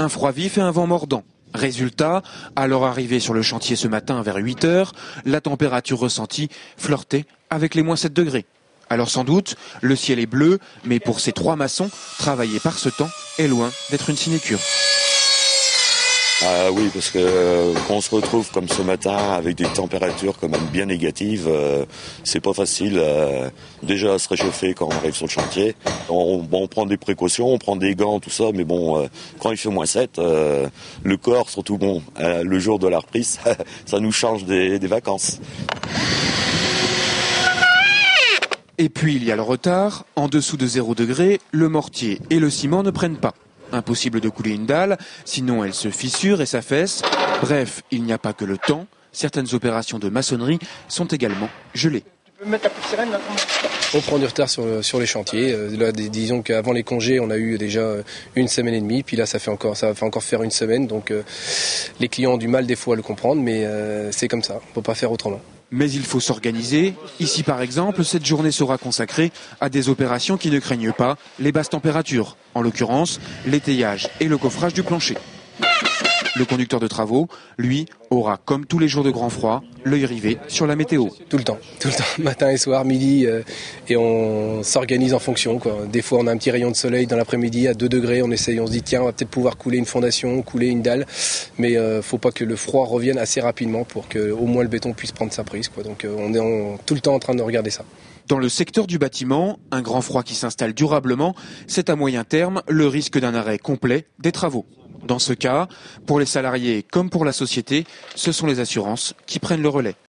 un froid vif et un vent mordant. Résultat, à leur arrivée sur le chantier ce matin vers 8 heures, la température ressentie flirtait avec les -7 degrés. Alors sans doute, le ciel est bleu, mais pour ces 3 maçons, travailler par ce temps est loin d'être une sinécure. Ah oui, parce que quand on se retrouve comme ce matin avec des températures quand même bien négatives, c'est pas facile déjà à se réchauffer quand on arrive sur le chantier. On prend des précautions, on prend des gants, tout ça, mais bon, quand il fait -7, le corps, surtout le jour de la reprise, ça nous change des vacances. Et puis il y a le retard, en dessous de 0 degré, le mortier et le ciment ne prennent pas. Impossible de couler une dalle, sinon elle se fissure et s'affaisse. Bref, il n'y a pas que le temps, certaines opérations de maçonnerie sont également gelées. Tu peux mettre la petite sirène là? On prend du retard sur les chantiers. Là, disons qu'avant les congés, on a eu déjà 1 semaine et demie, puis là ça va encore faire 1 semaine, donc les clients ont du mal des fois à le comprendre, mais c'est comme ça, on ne peut pas faire autrement. Mais il faut s'organiser. Ici par exemple, cette journée sera consacrée à des opérations qui ne craignent pas les basses températures, en l'occurrence l'étayage et le coffrage du plancher. Le conducteur de travaux, lui, aura, comme tous les jours de grand froid, l'œil rivé sur la météo. Tout le temps, matin et soir, midi, et on s'organise en fonction, quoi. Des fois, on a un petit rayon de soleil dans l'après-midi à 2 degrés, on se dit, tiens, on va peut-être pouvoir couler une fondation, couler une dalle, mais faut pas que le froid revienne assez rapidement pour que au moins le béton puisse prendre sa prise, quoi. Donc on est tout le temps en train de regarder ça. Dans le secteur du bâtiment, un grand froid qui s'installe durablement, c'est à moyen terme le risque d'un arrêt complet des travaux. Dans ce cas, pour les salariés comme pour la société, ce sont les assurances qui prennent le relais.